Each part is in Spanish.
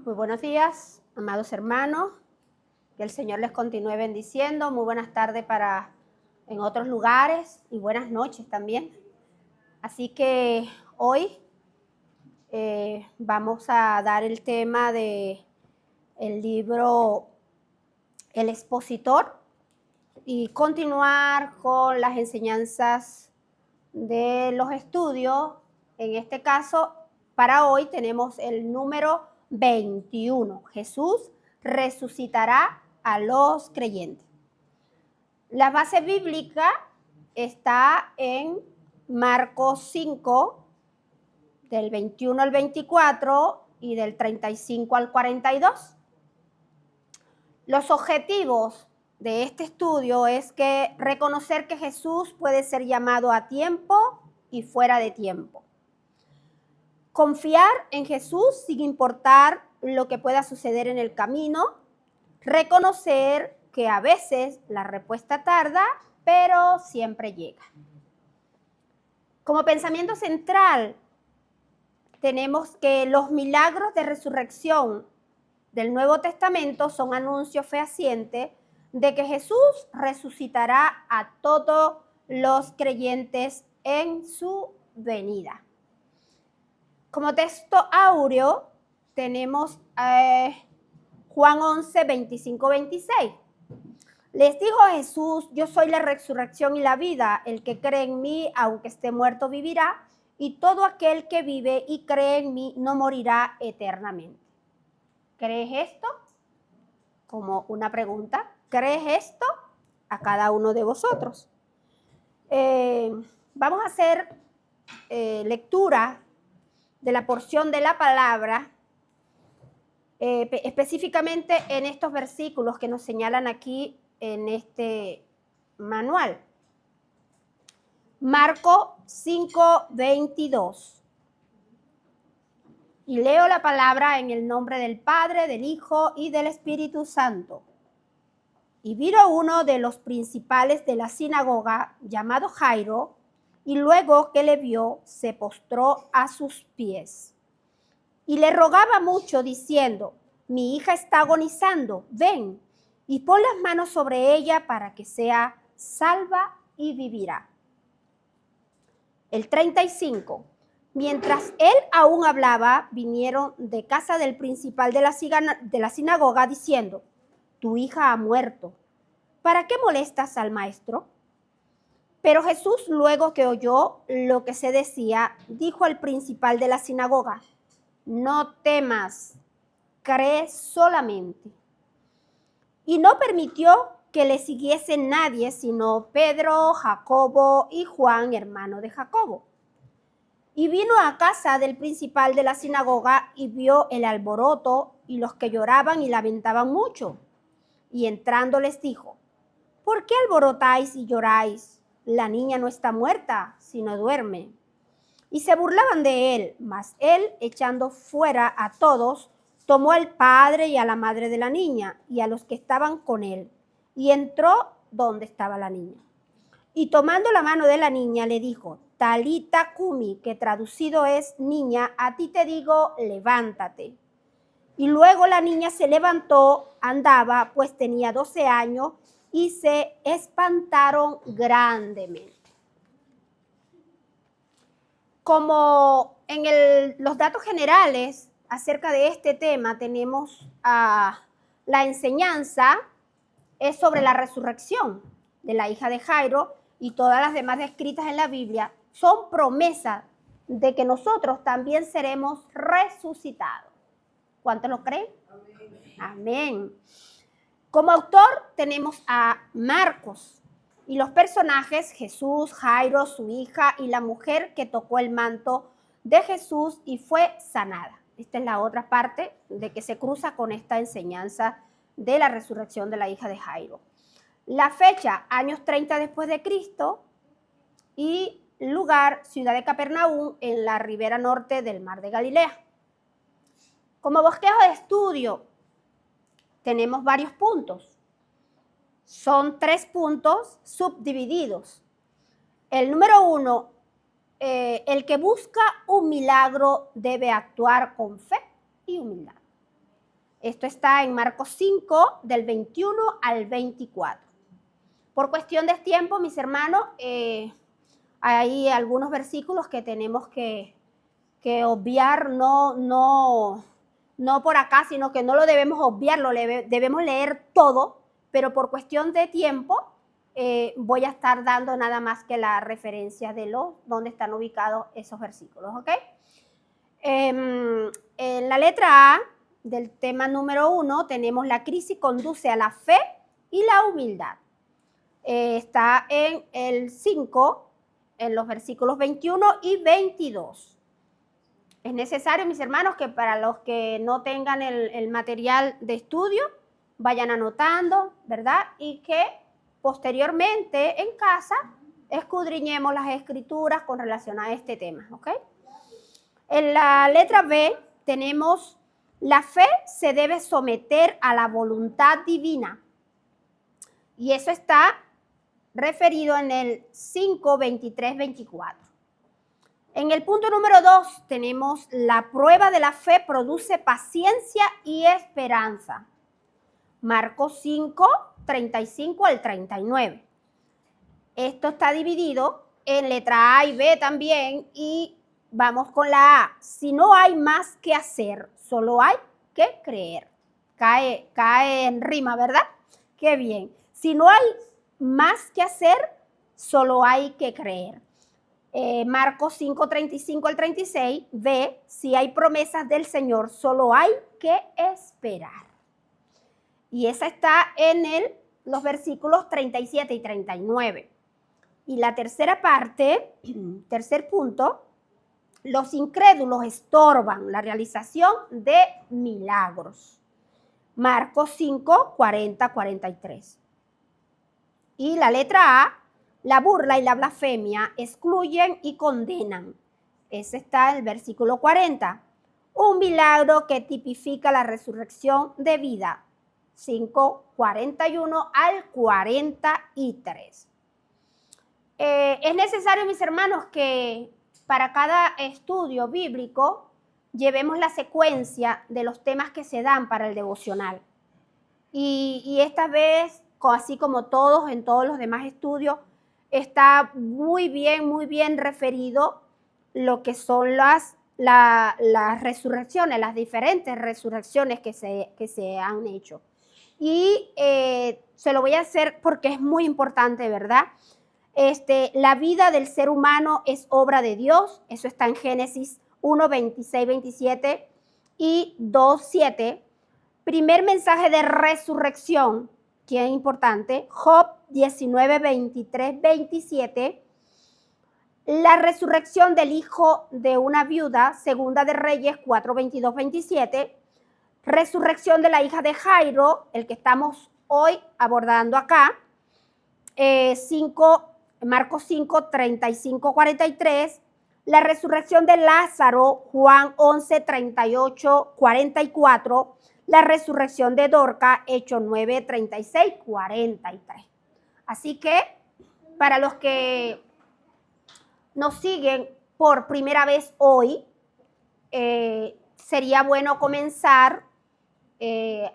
Muy buenos días, amados hermanos. Que el Señor les continúe bendiciendo. Muy buenas tardes en otros lugares y buenas noches también. Así que hoy vamos a dar el tema de el libro El Expositor y continuar con las enseñanzas de los estudios. En este caso, para hoy tenemos el número 21. Jesús resucitará a los creyentes. La base bíblica está en Marcos 5, del 21 al 24 y del 35 al 42. Los objetivos de este estudio es que reconocer que Jesús puede ser llamado a tiempo y fuera de tiempo. Confiar en Jesús sin importar lo que pueda suceder en el camino. Reconocer que a veces la respuesta tarda, pero siempre llega. Como pensamiento central, tenemos que los milagros de resurrección del Nuevo Testamento son anuncios fehacientes de que Jesús resucitará a todos los creyentes en su venida. Como texto áureo tenemos Juan 11, 25, 26. Les dijo Jesús: yo soy la resurrección y la vida. El que cree en mí, aunque esté muerto, vivirá. Y todo aquel que vive y cree en mí no morirá eternamente. ¿Crees esto? Como una pregunta. ¿Crees esto? A cada uno de vosotros. Vamos a hacer lectura de la porción de la palabra, específicamente en estos versículos que nos señalan aquí en este manual. Marcos 5, 22. Y leo la palabra en el nombre del Padre, del Hijo y del Espíritu Santo. Y vino uno de los principales de la sinagoga, llamado Jairo, y luego que le vio, se postró a sus pies. Y le rogaba mucho, diciendo: mi hija está agonizando, ven y pon las manos sobre ella para que sea salva y vivirá. El 35. Mientras él aún hablaba, vinieron de casa del principal de la sinagoga, diciendo: tu hija ha muerto. ¿Para qué molestas al maestro? Pero Jesús, luego que oyó lo que se decía, dijo al principal de la sinagoga: no temas, cree solamente. Y no permitió que le siguiese nadie, sino Pedro, Jacobo y Juan, hermano de Jacobo. Y vino a casa del principal de la sinagoga y vio el alboroto y los que lloraban y lamentaban mucho. Y entrando les dijo: ¿por qué alborotáis y lloráis? La niña no está muerta, sino duerme. Y se burlaban de él, mas él, echando fuera a todos, tomó al padre y a la madre de la niña y a los que estaban con él, y entró donde estaba la niña. Y tomando la mano de la niña le dijo: Talita cumi, que traducido es: niña, a ti te digo, levántate. Y luego la niña se levantó, andaba, pues tenía 12 años, y se espantaron grandemente. Como en los datos generales acerca de este tema tenemos la enseñanza es sobre la resurrección de la hija de Jairo, y todas las demás descritas en la Biblia son promesas de que nosotros también seremos resucitados. ¿Cuántos lo creen? Amén. Amén. Como autor tenemos a Marcos y los personajes Jesús, Jairo, su hija y la mujer que tocó el manto de Jesús y fue sanada. Esta es la otra parte de que se cruza con esta enseñanza de la resurrección de la hija de Jairo. La fecha, años 30 después de Cristo, y lugar, ciudad de Capernaum, en la ribera norte del mar de Galilea. Como bosquejo de estudio, tenemos varios puntos. Son 3 puntos subdivididos. El número 1, el que busca un milagro debe actuar con fe y humildad. Esto está en Marcos 5, del 21 al 24. Por cuestión de tiempo, mis hermanos, hay algunos versículos que tenemos que obviar, no por acá, sino que no lo debemos obviar, debemos leer todo, pero por cuestión de tiempo voy a estar dando nada más que la referencia de donde están ubicados esos versículos, ¿ok? En la letra A del tema número 1 tenemos la crisis conduce a la fe y la humildad. Está en el 5, en los versículos 21 y 22. Es necesario, mis hermanos, que para los que no tengan el material de estudio, vayan anotando, ¿verdad? Y que posteriormente en casa escudriñemos las escrituras con relación a este tema, ¿ok? En la letra B tenemos la fe se debe someter a la voluntad divina. Y eso está referido en el 5, 23, 24. En el punto número 2 tenemos la prueba de la fe produce paciencia y esperanza. Marcos 5, 35 al 39. Esto está dividido en letra A y B también y vamos con la A. Si no hay más que hacer, solo hay que creer. Cae en rima, ¿verdad? Qué bien. Si no hay más que hacer, solo hay que creer. Marcos 5, 35 al 36, B, si hay promesas del Señor, solo hay que esperar. Y esa está en los versículos 37 y 39. Y la tercera parte, tercer punto, los incrédulos estorban la realización de milagros. Marcos 5, 40, 43. Y la letra A, la burla y la blasfemia excluyen y condenan. Ese está en el versículo 40. Un milagro que tipifica la resurrección de vida. 5, 41 al 43. Es necesario, mis hermanos, que para cada estudio bíblico llevemos la secuencia de los temas que se dan para el devocional. Y esta vez, así como en todos los demás estudios, está muy bien referido lo que son las resurrecciones, las diferentes resurrecciones que se han hecho. Y se lo voy a hacer porque es muy importante, ¿verdad? La vida del ser humano es obra de Dios. Eso está en Génesis 1, 26, 27 y 2, 7. Primer mensaje de resurrección, que es importante. Job 19, 23, 27. La resurrección del hijo de una viuda, Segunda de Reyes 4, 22, 27. Resurrección de la hija de Jairo, el que estamos hoy abordando acá. Marcos 5, 35, 43. La resurrección de Lázaro, Juan 11, 38, 44. La resurrección de Dorca, Hechos 9, 36, 43. Así que para los que nos siguen por primera vez hoy, sería bueno comenzar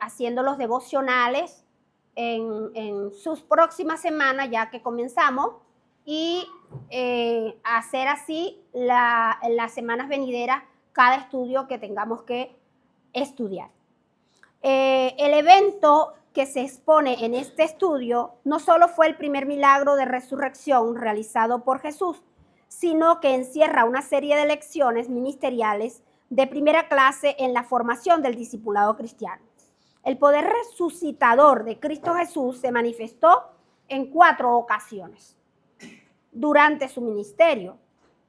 haciendo los devocionales en sus próximas semanas, ya que comenzamos, y hacer así en las semanas venideras cada estudio que tengamos que estudiar. El evento que se expone en este estudio no solo fue el primer milagro de resurrección realizado por Jesús, sino que encierra una serie de lecciones ministeriales de primera clase en la formación del discipulado cristiano. El poder resucitador de Cristo Jesús se manifestó en 4 ocasiones durante su ministerio.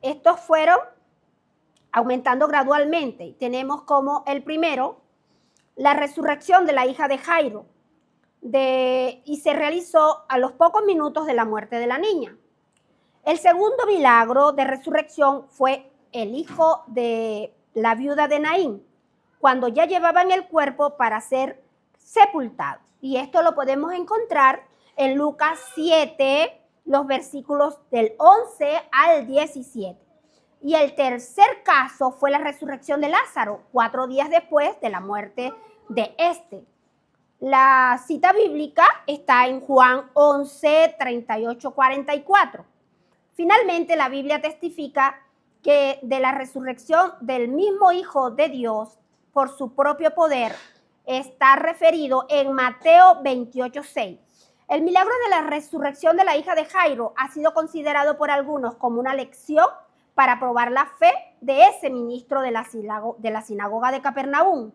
Estos fueron aumentando gradualmente. Tenemos como el primero, la resurrección de la hija de Jairo, y se realizó a los pocos minutos de la muerte de la niña. El segundo milagro de resurrección fue el hijo de la viuda de Naín, cuando ya llevaban el cuerpo para ser sepultado. Y esto lo podemos encontrar en Lucas 7, los versículos del 11 al 17. Y el tercer caso fue la resurrección de Lázaro, 4 días después de la muerte de este. La cita bíblica está en Juan 11, 38, 44. Finalmente, la Biblia testifica que de la resurrección del mismo Hijo de Dios por su propio poder está referido en Mateo 28, 6. El milagro de la resurrección de la hija de Jairo ha sido considerado por algunos como una lección para probar la fe de ese ministro de la sinagoga de Capernaum.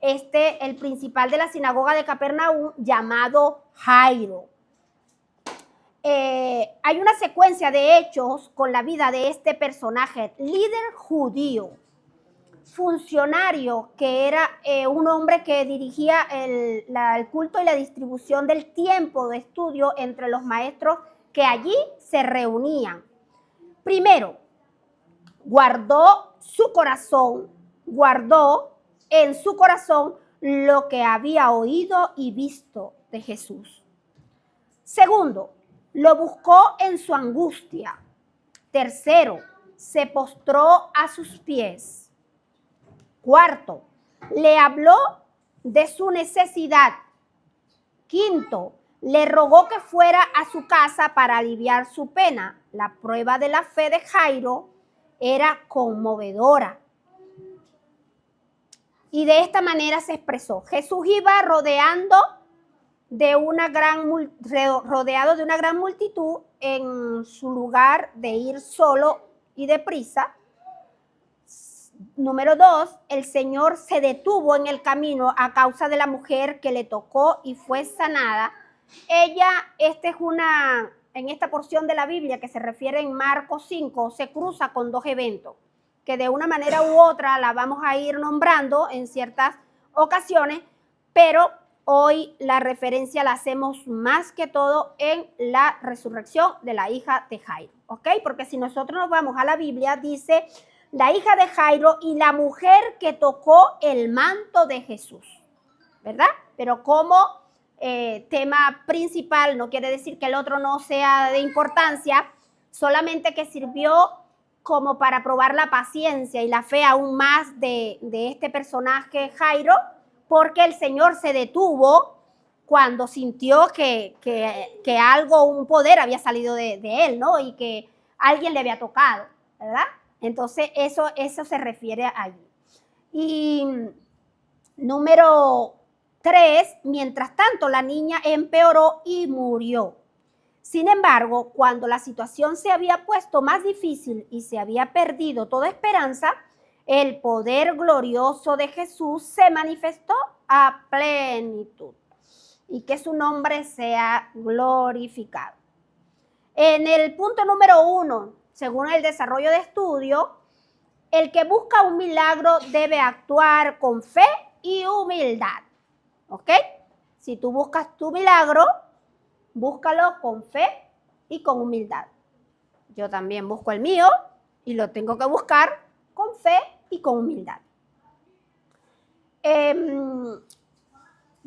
El principal de la sinagoga de Capernaum, llamado Jairo. Hay una secuencia de hechos con la vida de este personaje, líder judío, funcionario, que era un hombre que dirigía el culto y la distribución del tiempo de estudio entre los maestros que allí se reunían. Primero, guardó en su corazón lo que había oído y visto de Jesús. Segundo, lo buscó en su angustia. Tercero, se postró a sus pies. Cuarto, le habló de su necesidad. Quinto, le rogó que fuera a su casa para aliviar su pena. La prueba de la fe de Jairo era conmovedora. Y de esta manera se expresó. Jesús iba rodeado de una gran multitud en su lugar de ir solo y deprisa. Número 2, el Señor se detuvo en el camino a causa de la mujer que le tocó y fue sanada. En esta porción de la Biblia que se refiere en Marcos 5, se cruza con dos eventos que de una manera u otra la vamos a ir nombrando en ciertas ocasiones, pero hoy la referencia la hacemos más que todo en la resurrección de la hija de Jairo, ¿ok? Porque si nosotros nos vamos a la Biblia, dice la hija de Jairo y la mujer que tocó el manto de Jesús, ¿verdad? Pero como tema principal, no quiere decir que el otro no sea de importancia, solamente que sirvió como para probar la paciencia y la fe aún más de este personaje Jairo, porque el Señor se detuvo cuando sintió que algo, un poder había salido de él, ¿no? Y que alguien le había tocado, ¿verdad? Entonces, eso se refiere allí. Y número 3, mientras tanto, la niña empeoró y murió. Sin embargo, cuando la situación se había puesto más difícil y se había perdido toda esperanza, el poder glorioso de Jesús se manifestó a plenitud. Y que su nombre sea glorificado. En el punto número 1, según el desarrollo de estudio, el que busca un milagro debe actuar con fe y humildad. ¿Ok? Si tú buscas tu milagro, búscalo con fe y con humildad. Yo también busco el mío y lo tengo que buscar con fe y con humildad. De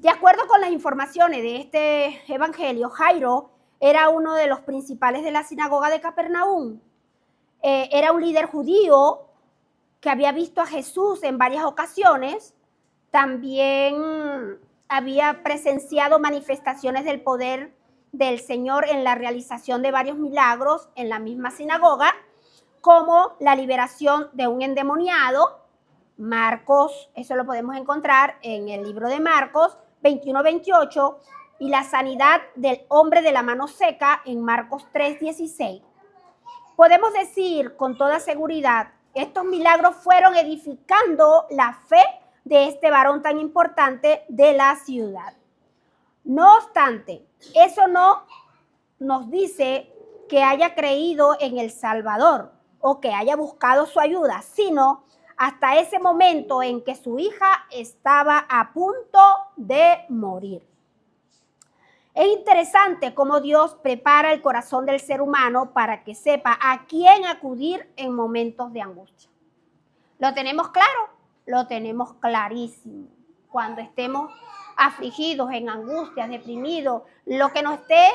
acuerdo con las informaciones de este evangelio, Jairo era uno de los principales de la sinagoga de Capernaum. Era un líder judío que había visto a Jesús en varias ocasiones. También había presenciado manifestaciones del poder del Señor en la realización de varios milagros en la misma sinagoga, como la liberación de un endemoniado. Marcos, eso lo podemos encontrar en el libro de Marcos 21-28, y la sanidad del hombre de la mano seca en Marcos 3-16. Podemos decir con toda seguridad que estos milagros fueron edificando la fe de este varón tan importante de la ciudad. No obstante, eso no nos dice que haya creído en el Salvador o que haya buscado su ayuda, sino hasta ese momento en que su hija estaba a punto de morir. Es interesante cómo Dios prepara el corazón del ser humano para que sepa a quién acudir en momentos de angustia. ¿Lo tenemos claro? Lo tenemos clarísimo. Cuando estemos afligidos, en angustias, deprimidos, lo que nos esté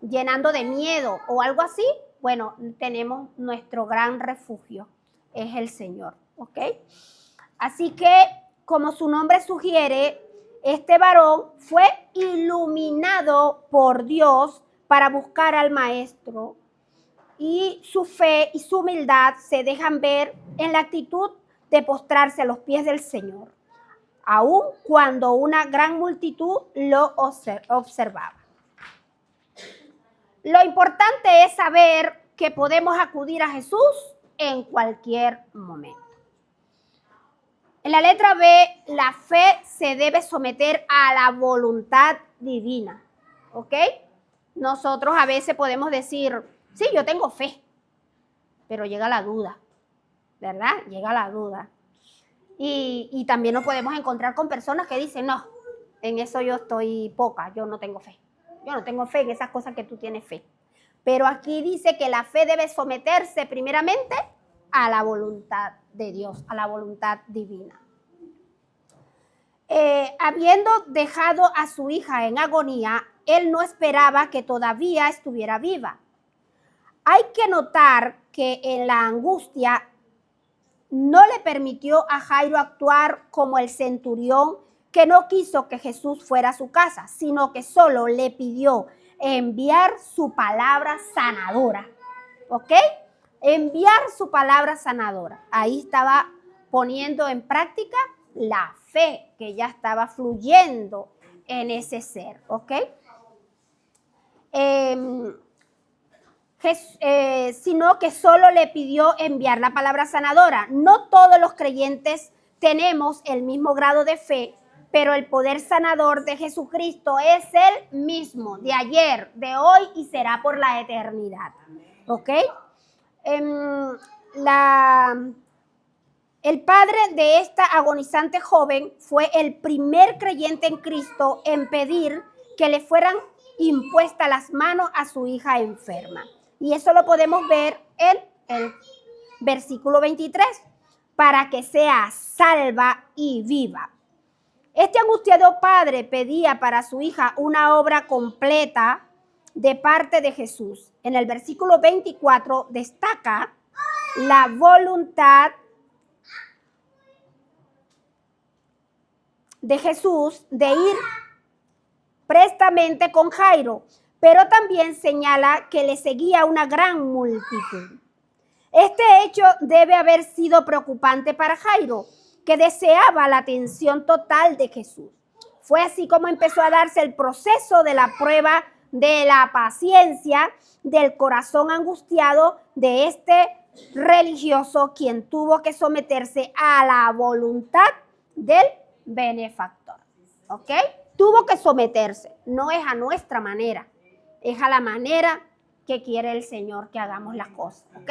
llenando de miedo o algo así, bueno, tenemos nuestro gran refugio, es el Señor, ¿ok? Así que como su nombre sugiere, este varón fue iluminado por Dios para buscar al maestro, y su fe y su humildad se dejan ver en la actitud de postrarse a los pies del Señor, aun cuando una gran multitud lo observaba. Lo importante es saber que podemos acudir a Jesús en cualquier momento. En la letra B, la fe se debe someter a la voluntad divina, ¿ok? Nosotros a veces podemos decir, sí, yo tengo fe, pero llega la duda, ¿verdad? Llega la duda. Y también nos podemos encontrar con personas que dicen, no, en eso yo estoy poca, yo no tengo fe. Yo no tengo fe en esas cosas que tú tienes fe. Pero aquí dice que la fe debe someterse primeramente a la voluntad de Dios, a la voluntad divina. Habiendo dejado a su hija en agonía, él no esperaba que todavía estuviera viva. Hay que notar que en la angustia no le permitió a Jairo actuar como el centurión que no quiso que Jesús fuera a su casa, sino que solo le pidió enviar su palabra sanadora. ¿Ok? Enviar su palabra sanadora. Ahí estaba poniendo en práctica la fe que ya estaba fluyendo en ese ser. ¿Ok? Sino que solo le pidió enviar la palabra sanadora. No todos los creyentes tenemos el mismo grado de fe, pero el poder sanador de Jesucristo es el mismo, de ayer, de hoy y será por la eternidad. ¿Ok? El padre de esta agonizante joven fue el primer creyente en Cristo en pedir que le fueran impuestas las manos a su hija enferma. Y eso lo podemos ver en el versículo 23, para que sea salva y viva. Este angustiado padre pedía para su hija una obra completa de parte de Jesús. En el versículo 24 destaca la voluntad de Jesús de ir prestamente con Jairo, pero también señala que le seguía una gran multitud. Este hecho debe haber sido preocupante para Jairo, que deseaba la atención total de Jesús. Fue así como empezó a darse el proceso de la prueba de la paciencia del corazón angustiado de este religioso, quien tuvo que someterse a la voluntad del benefactor. ¿Ok? Tuvo que someterse, no es a nuestra manera, es a la manera que quiere el Señor que hagamos las cosas. ¿Ok?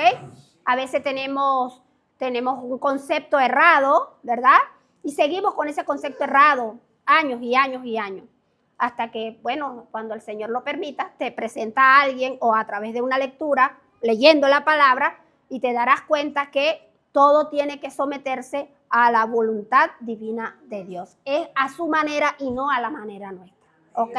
A veces tenemos un concepto errado, ¿verdad? Y seguimos con ese concepto errado años y años y años. Hasta que, bueno, cuando el Señor lo permita, te presenta a alguien o a través de una lectura, leyendo la palabra, y te darás cuenta que todo tiene que someterse a la voluntad divina de Dios. Es a su manera y no a la manera nuestra. ¿Ok?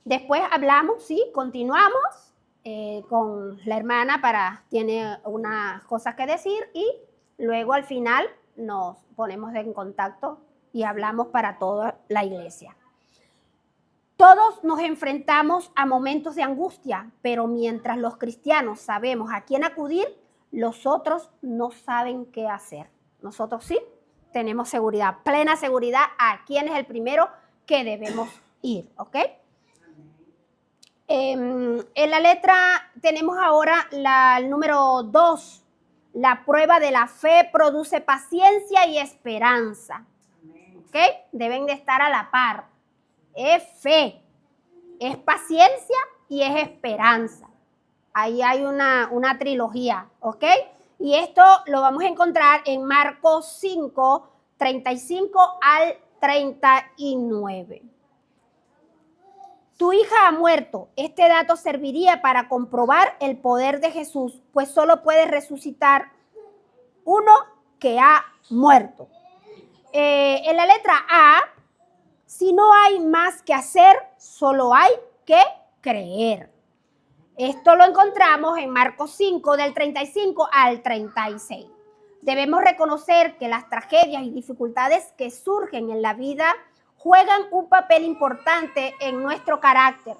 Después hablamos, sí, continuamos con la hermana tiene unas cosas que decir, y luego al final nos ponemos en contacto y hablamos para toda la iglesia. Todos nos enfrentamos a momentos de angustia, pero mientras los cristianos sabemos a quién acudir, los otros no saben qué hacer. Nosotros sí tenemos seguridad, plena seguridad a quién es el primero que debemos ir, ¿ok? En la letra tenemos ahora el número 2. La prueba de la fe produce paciencia y esperanza. ¿Ok? Deben de estar a la par. Es fe, es paciencia y es esperanza. Ahí hay una trilogía, ¿ok? Y esto lo vamos a encontrar en Marcos 5, 35 al 39. Tu hija ha muerto. Este dato serviría para comprobar el poder de Jesús, pues solo puede resucitar uno que ha muerto. En la letra A, si no hay más que hacer, solo hay que creer. Esto lo encontramos en Marcos 5, del 35 al 36. Debemos reconocer que las tragedias y dificultades que surgen en la vida juegan un papel importante en nuestro carácter,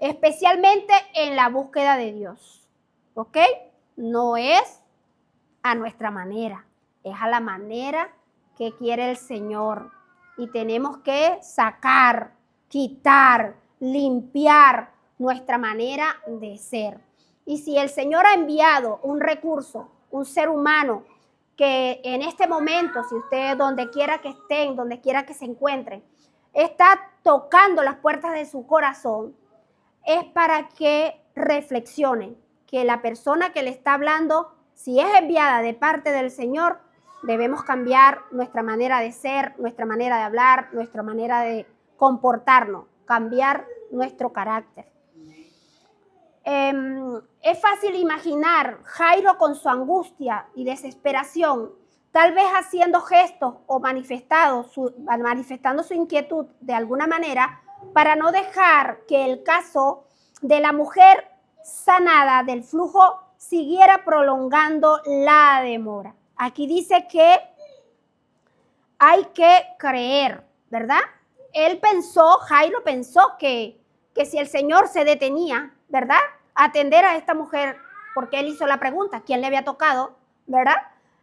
especialmente en la búsqueda de Dios. ¿Ok? No es a nuestra manera, es a la manera que quiere el Señor. Y tenemos que sacar, quitar, limpiar nuestra manera de ser. Y si el Señor ha enviado un recurso, un ser humano, que en este momento, si usted donde quiera que estén, donde quiera que se encuentren, está tocando las puertas de su corazón, es para que reflexionen que la persona que le está hablando, si es enviada de parte del Señor, debemos cambiar nuestra manera de ser, nuestra manera de hablar, nuestra manera de comportarnos, cambiar nuestro carácter. Es fácil imaginar Jairo con su angustia y desesperación, tal vez haciendo gestos o manifestando su inquietud de alguna manera para no dejar que el caso de la mujer sanada del flujo siguiera prolongando la demora. Aquí dice que hay que creer, ¿verdad? Jairo pensó que si el Señor se detenía, ¿verdad?, atender a esta mujer, porque él hizo la pregunta, ¿quién le había tocado?, ¿verdad?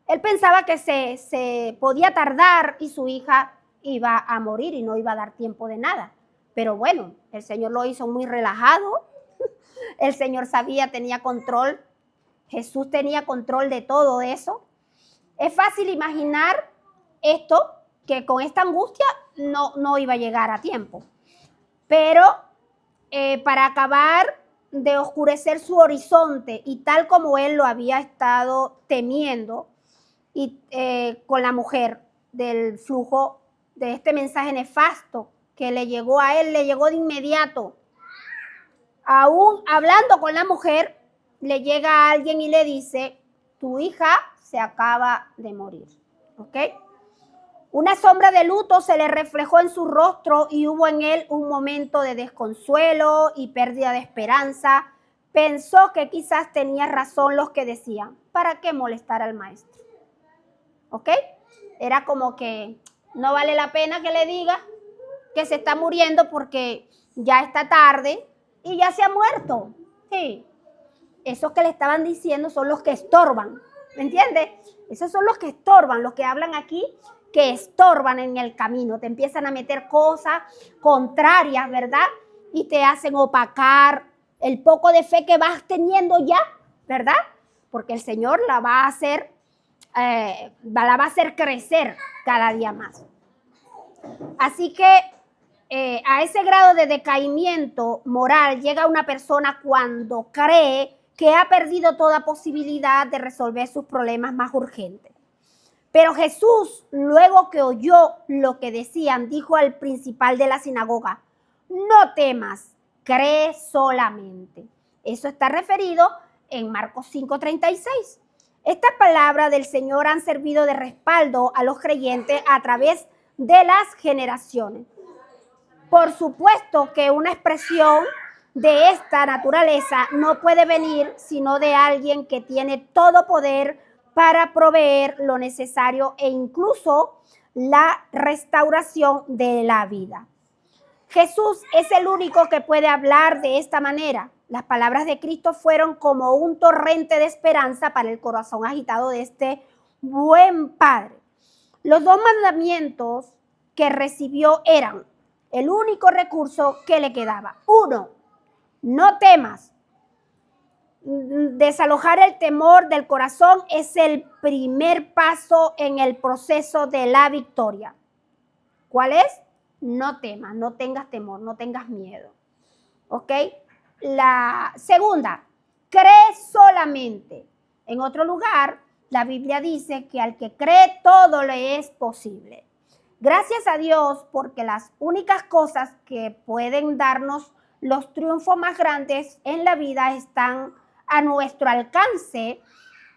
Él pensaba que se podía tardar y su hija iba a morir y no iba a dar tiempo de nada. Pero bueno, el Señor lo hizo muy relajado. El Señor sabía, tenía control. Jesús tenía control de todo eso. Es fácil imaginar esto, que con esta angustia no iba a llegar a tiempo. Pero para acabar de oscurecer su horizonte y tal como él lo había estado temiendo y con la mujer del flujo de este mensaje nefasto que le llegó a él, le llegó de inmediato. Aún hablando con la mujer, le llega a alguien y le dice, tu hija se acaba de morir. ¿Ok? Una sombra de luto se le reflejó en su rostro y hubo en él un momento de desconsuelo y pérdida de esperanza. Pensó que quizás tenía razón los que decían, ¿para qué molestar al maestro? ¿Ok? Era como que no vale la pena que le diga que se está muriendo porque ya está tarde y ya se ha muerto. Sí. Esos que le estaban diciendo son los que estorban. ¿Me entiendes? Esos son los que estorban, los que hablan aquí, que estorban en el camino. Te empiezan a meter cosas contrarias, ¿verdad? Y te hacen opacar el poco de fe que vas teniendo ya, ¿verdad? Porque el Señor la va a hacer crecer cada día más. Así que a ese grado de decaimiento moral llega una persona cuando cree que ha perdido toda posibilidad de resolver sus problemas más urgentes. Pero Jesús, luego que oyó lo que decían, dijo al principal de la sinagoga, no temas, cree solamente. Eso está referido en Marcos 5:36. Estas palabras del Señor han servido de respaldo a los creyentes a través de las generaciones. Por supuesto que una expresión de esta naturaleza no puede venir sino de alguien que tiene todo poder para proveer lo necesario e incluso la restauración de la vida. Jesús es el único que puede hablar de esta manera. Las palabras de Cristo fueron como un torrente de esperanza para el corazón agitado de este buen Padre. Los dos mandamientos que recibió eran el único recurso que le quedaba. 1, no temas. Desalojar el temor del corazón es el primer paso en el proceso de la victoria. ¿Cuál es? No temas, no tengas temor, no tengas miedo. ¿Ok? La segunda, cree solamente. En otro lugar, la Biblia dice que al que cree todo le es posible. Gracias a Dios, porque las únicas cosas que pueden darnos los triunfos más grandes en la vida están a nuestro alcance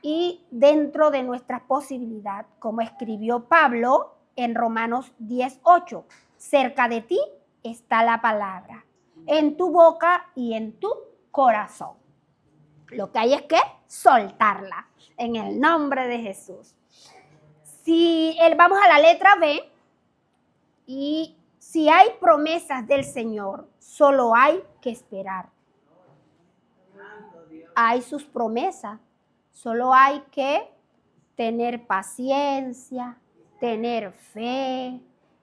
y dentro de nuestras posibilidades, como escribió Pablo en Romanos 10:8. Cerca de ti está la palabra, en tu boca y en tu corazón. Lo que hay es que soltarla en el nombre de Jesús. Vamos a la letra B. Y si hay promesas del Señor, solo hay que esperar. Hay sus promesas, solo hay que tener paciencia, tener fe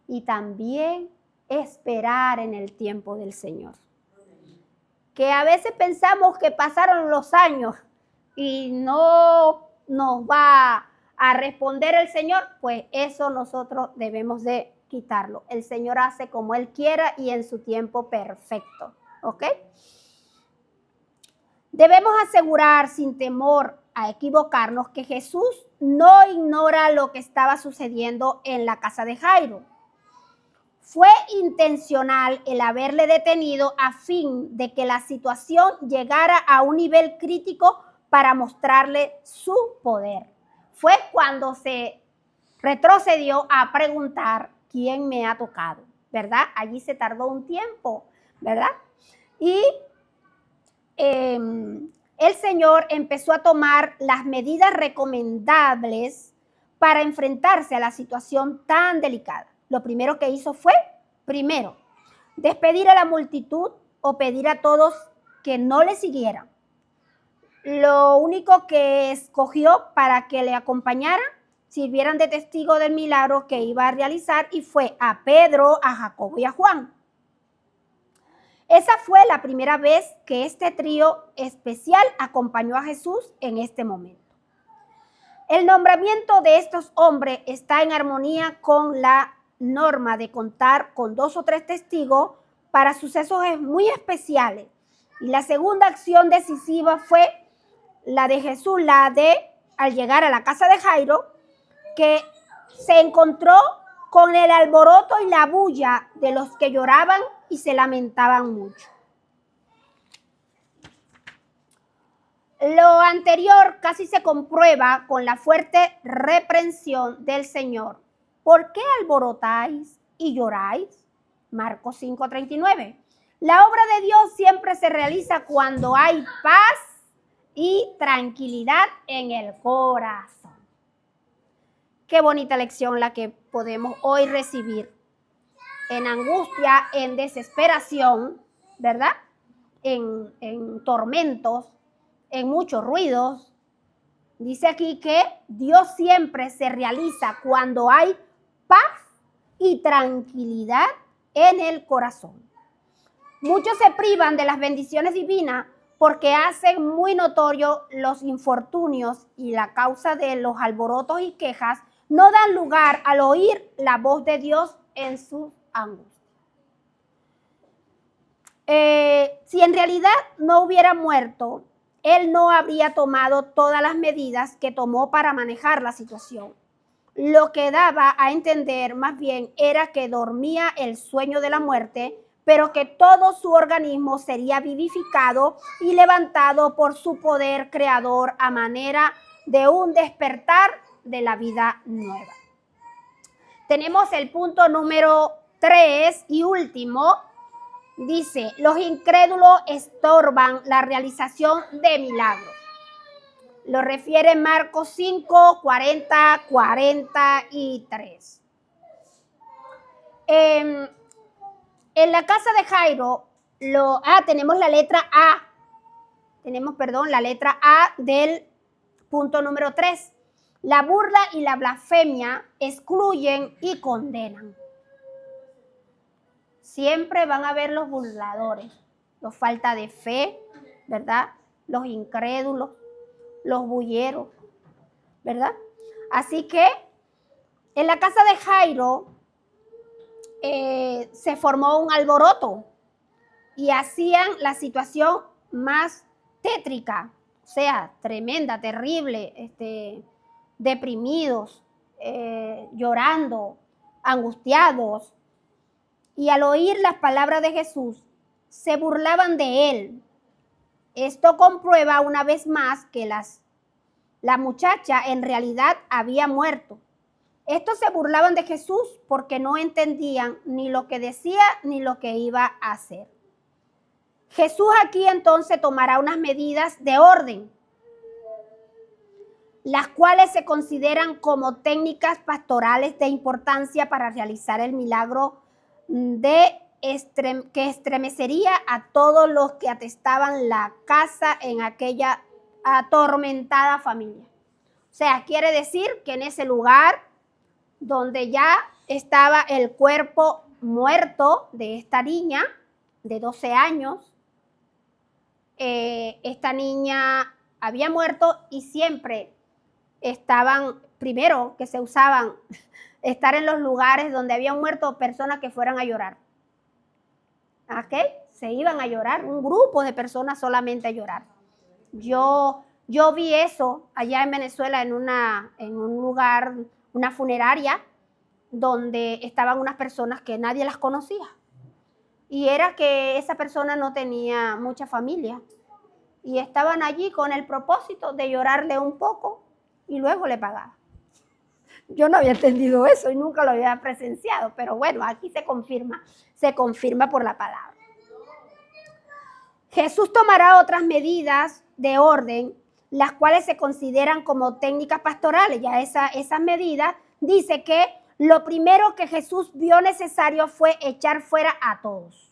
y también esperar en el tiempo del Señor. Que a veces pensamos que pasaron los años y no nos va a responder el Señor, pues eso nosotros debemos de quitarlo. El Señor hace como Él quiera y en su tiempo perfecto, ¿ok? Debemos asegurar sin temor a equivocarnos que Jesús no ignora lo que estaba sucediendo en la casa de Jairo. Fue intencional el haberle detenido a fin de que la situación llegara a un nivel crítico para mostrarle su poder. Fue cuando se retrocedió a preguntar quién me ha tocado, ¿verdad? Allí se tardó un tiempo, ¿verdad? Y el Señor empezó a tomar las medidas recomendables para enfrentarse a la situación tan delicada. Lo primero que hizo fue, primero, despedir a la multitud o pedir a todos que no le siguieran. Lo único que escogió para que le acompañaran, sirvieran de testigo del milagro que iba a realizar, y fue a Pedro, a Jacobo y a Juan. Esa fue la primera vez que este trío especial acompañó a Jesús en este momento. El nombramiento de estos hombres está en armonía con la norma de contar con 2 o 3 testigos para sucesos muy especiales. Y la segunda acción decisiva fue la de Jesús, al llegar a la casa de Jairo, que se encontró con el alboroto y la bulla de los que lloraban y se lamentaban mucho. Lo anterior casi se comprueba con la fuerte reprensión del Señor. ¿Por qué alborotáis y lloráis? Marcos 5:39. La obra de Dios siempre se realiza cuando hay paz y tranquilidad en el corazón. Qué bonita lección la que podemos hoy recibir. En angustia, en desesperación, ¿verdad? En tormentos, en muchos ruidos. Dice aquí que Dios siempre se realiza cuando hay paz y tranquilidad en el corazón. Muchos se privan de las bendiciones divinas porque hacen muy notorio los infortunios, y la causa de los alborotos y quejas no dan lugar al oír la voz de Dios en su angustia. Si en realidad no hubiera muerto, Él no habría tomado todas las medidas que tomó para manejar la situación. Lo que daba a entender más bien era que dormía el sueño de la muerte, pero que todo su organismo sería vivificado y levantado por su poder creador a manera de un despertar de la vida nueva. Tenemos el punto número 3 y último. Dice, los incrédulos estorban la realización de milagros. Lo refiere Marcos 5, 40, 43. En la casa de Jairo, tenemos la letra A. La letra A del punto número 3. La burla y la blasfemia excluyen y condenan. Siempre van a haber los burladores, los falta de fe, ¿verdad? Los incrédulos, los bulleros, ¿verdad? Así que en la casa de Jairo se formó un alboroto y hacían la situación más tétrica, o sea, tremenda, terrible, deprimidos, llorando, angustiados. Y al oír las palabras de Jesús, se burlaban de él. Esto comprueba una vez más que la muchacha en realidad había muerto. Estos se burlaban de Jesús porque no entendían ni lo que decía ni lo que iba a hacer. Jesús aquí entonces tomará unas medidas de orden, las cuales se consideran como técnicas pastorales de importancia para realizar el milagro que estremecería a todos los que atestaban la casa en aquella atormentada familia. O sea, quiere decir que en ese lugar donde ya estaba el cuerpo muerto de esta niña de 12 años, esta niña había muerto y siempre estaban, primero que se usaban estar en los lugares donde habían muerto personas que fueran a llorar. ¿Ok? Se iban a llorar, un grupo de personas solamente a llorar. Yo vi eso allá en Venezuela en un lugar, una funeraria, donde estaban unas personas que nadie las conocía. Y era que esa persona no tenía mucha familia. Y estaban allí con el propósito de llorarle un poco y luego le pagaban. Yo no había entendido eso y nunca lo había presenciado, pero bueno, aquí se confirma por la palabra. Jesús tomará otras medidas de orden, las cuales se consideran como técnicas pastorales. Ya esas medidas dice que lo primero que Jesús vio necesario fue echar fuera a todos.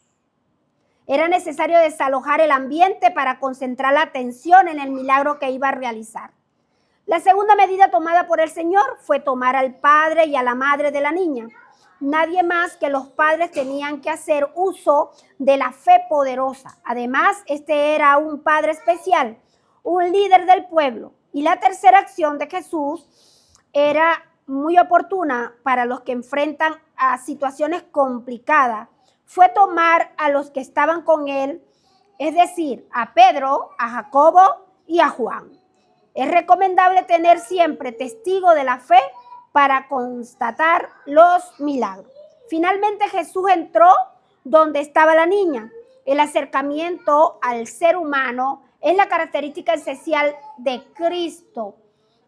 Era necesario desalojar el ambiente para concentrar la atención en el milagro que iba a realizar. La segunda medida tomada por el Señor fue tomar al padre y a la madre de la niña. Nadie más que los padres tenían que hacer uso de la fe poderosa. Además, este era un padre especial, un líder del pueblo. Y la tercera acción de Jesús era muy oportuna para los que enfrentan a situaciones complicadas. Fue tomar a los que estaban con él, es decir, a Pedro, a Jacobo y a Juan. Es recomendable tener siempre testigo de la fe para constatar los milagros. Finalmente Jesús entró donde estaba la niña. El acercamiento al ser humano es la característica esencial de Cristo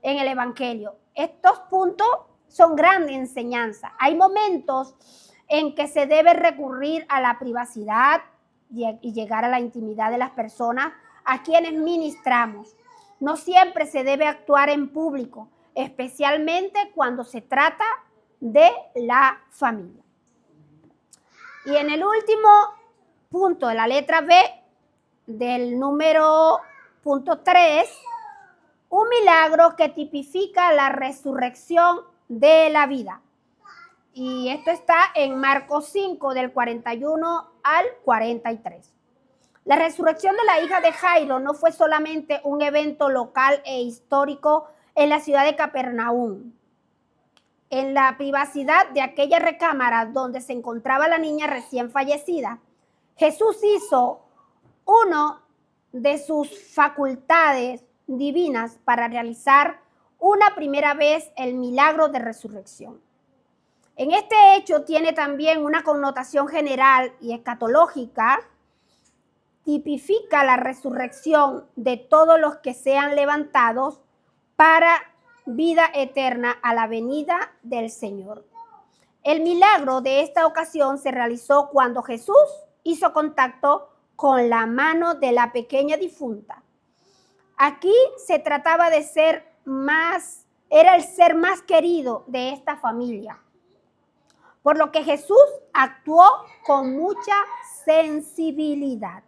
en el Evangelio. Estos puntos son grandes enseñanzas. Hay momentos en que se debe recurrir a la privacidad y llegar a la intimidad de las personas a quienes ministramos. No siempre se debe actuar en público, especialmente cuando se trata de la familia. Y en el último punto de la letra B del número punto 3, un milagro que tipifica la resurrección de la vida. Y esto está en Marcos 5, del 41 al 43. La resurrección de la hija de Jairo no fue solamente un evento local e histórico en la ciudad de Capernaum. En la privacidad de aquella recámara donde se encontraba la niña recién fallecida, Jesús hizo uno de sus facultades divinas para realizar una primera vez el milagro de resurrección. En este hecho tiene también una connotación general y escatológica. Tipifica la resurrección de todos los que sean levantados para vida eterna a la venida del Señor. El milagro de esta ocasión se realizó cuando Jesús hizo contacto con la mano de la pequeña difunta. Aquí se trataba de era el ser más querido de esta familia, por lo que Jesús actuó con mucha sensibilidad.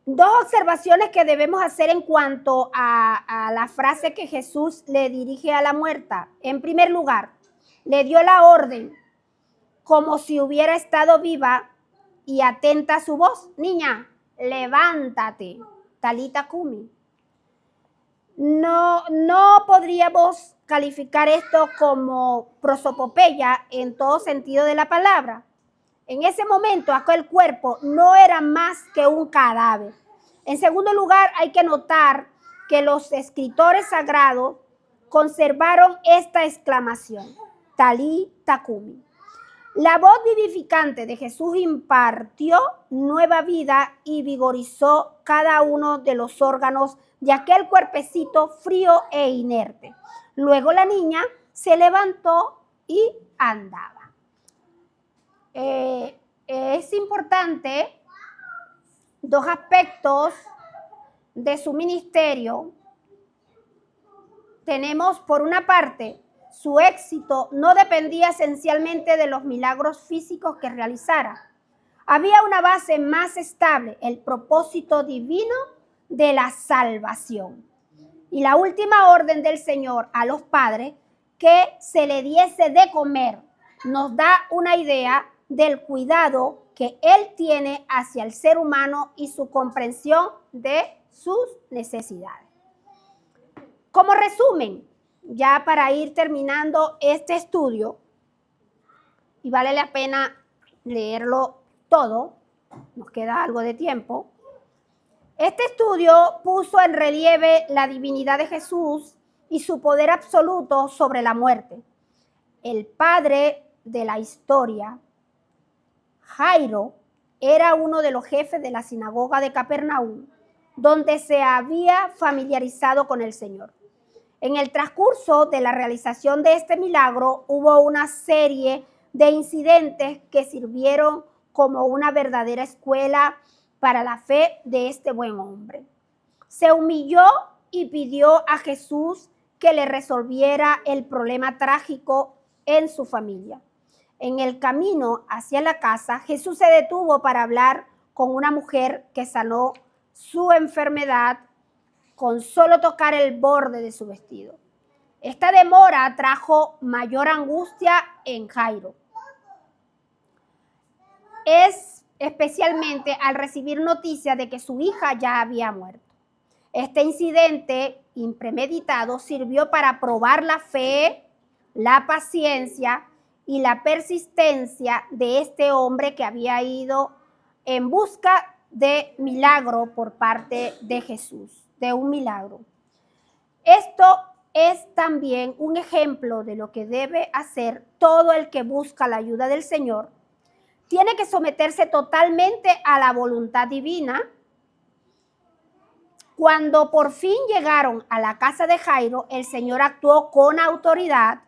Dos observaciones que debemos hacer en cuanto a la frase que Jesús le dirige a la muerta. En primer lugar, le dio la orden como si hubiera estado viva y atenta a su voz. Niña, levántate, talita cumi. No podríamos calificar esto como prosopopeya en todo sentido de la palabra. En ese momento, aquel cuerpo no era más que un cadáver. En segundo lugar, hay que notar que los escritores sagrados conservaron esta exclamación, talita cumi. La voz vivificante de Jesús impartió nueva vida y vigorizó cada uno de los órganos de aquel cuerpecito frío e inerte. Luego la niña se levantó y andaba. es importante dos aspectos de su ministerio. Tenemos, por una parte, su éxito no dependía esencialmente de los milagros físicos que realizara. Había una base más estable, el propósito divino de la salvación. Y la última orden del Señor a los padres, que se le diese de comer, nos da una idea del cuidado que Él tiene hacia el ser humano y su comprensión de sus necesidades. Como resumen, ya para ir terminando este estudio, y vale la pena leerlo todo, nos queda algo de tiempo. Este estudio puso en relieve la divinidad de Jesús y su poder absoluto sobre la muerte. El padre de la historia, Jairo, era uno de los jefes de la sinagoga de Capernaum, donde se había familiarizado con el Señor. En el transcurso de la realización de este milagro hubo una serie de incidentes que sirvieron como una verdadera escuela para la fe de este buen hombre. Se humilló y pidió a Jesús que le resolviera el problema trágico en su familia. En el camino hacia la casa, Jesús se detuvo para hablar con una mujer que sanó su enfermedad con solo tocar el borde de su vestido. Esta demora trajo mayor angustia en Jairo. Especialmente al recibir noticia de que su hija ya había muerto. Este incidente impremeditado sirvió para probar la fe, la paciencia y la persistencia de este hombre que había ido en busca de milagro por parte de Jesús, de un milagro. Esto es también un ejemplo de lo que debe hacer todo el que busca la ayuda del Señor. Tiene que someterse totalmente a la voluntad divina. Cuando por fin llegaron a la casa de Jairo, el Señor actuó con autoridad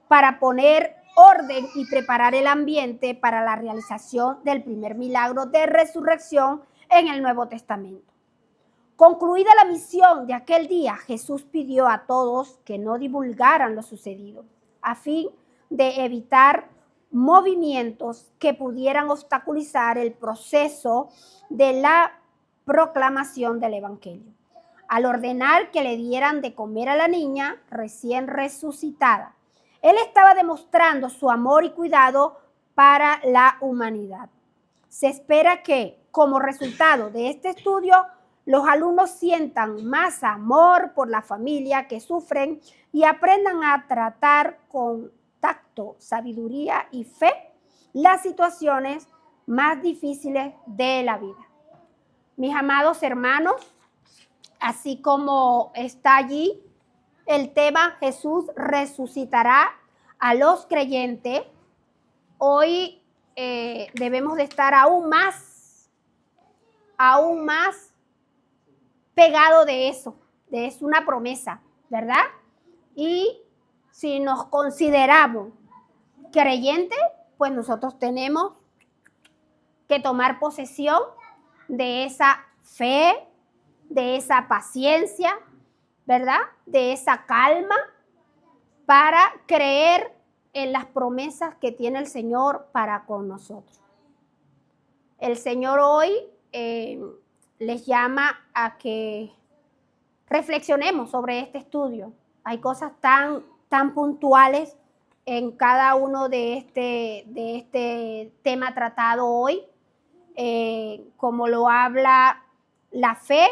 para poner orden y preparar el ambiente para la realización del primer milagro de resurrección en el Nuevo Testamento. Concluida la misión de aquel día, Jesús pidió a todos que no divulgaran lo sucedido, a fin de evitar movimientos que pudieran obstaculizar el proceso de la proclamación del Evangelio. Al ordenar que le dieran de comer a la niña recién resucitada, Él estaba demostrando su amor y cuidado para la humanidad. Se espera que, como resultado de este estudio, los alumnos sientan más amor por la familia que sufren y aprendan a tratar con tacto, sabiduría y fe las situaciones más difíciles de la vida. Mis amados hermanos, así como está allí el tema Jesús resucitará a los creyentes, hoy debemos de estar aún más pegado de eso, es una promesa, ¿verdad? Y si nos consideramos creyentes, pues nosotros tenemos que tomar posesión de esa fe, de esa paciencia, ¿verdad? De esa calma para creer en las promesas que tiene el Señor para con nosotros. El Señor hoy les llama a que reflexionemos sobre este estudio. Hay cosas tan puntuales en cada uno de este tema tratado hoy, como lo habla la fe,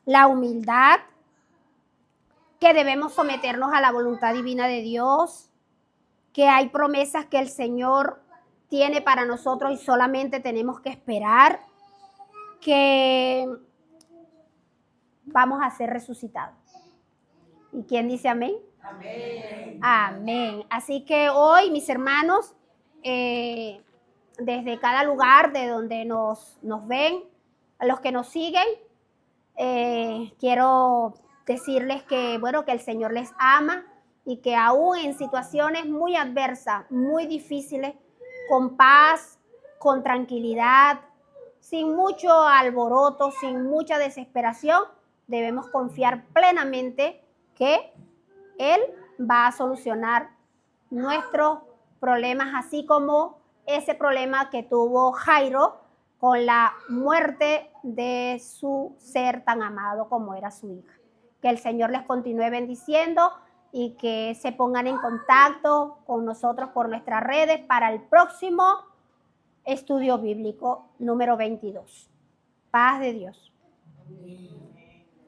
la humildad, que debemos someternos a la voluntad divina de Dios, que hay promesas que el Señor tiene para nosotros y solamente tenemos que esperar, que vamos a ser resucitados. ¿Y quién dice amén? Amén. Amén. Así que hoy, mis hermanos, desde cada lugar de donde nos ven, a los que nos siguen, quiero decirles que, bueno, que el Señor les ama y que aún en situaciones muy adversas, muy difíciles, con paz, con tranquilidad, sin mucho alboroto, sin mucha desesperación, debemos confiar plenamente que Él va a solucionar nuestros problemas, así como ese problema que tuvo Jairo con la muerte de su ser tan amado como era su hija. Que el Señor les continúe bendiciendo y que se pongan en contacto con nosotros por nuestras redes para el próximo estudio bíblico número 22. Paz de Dios.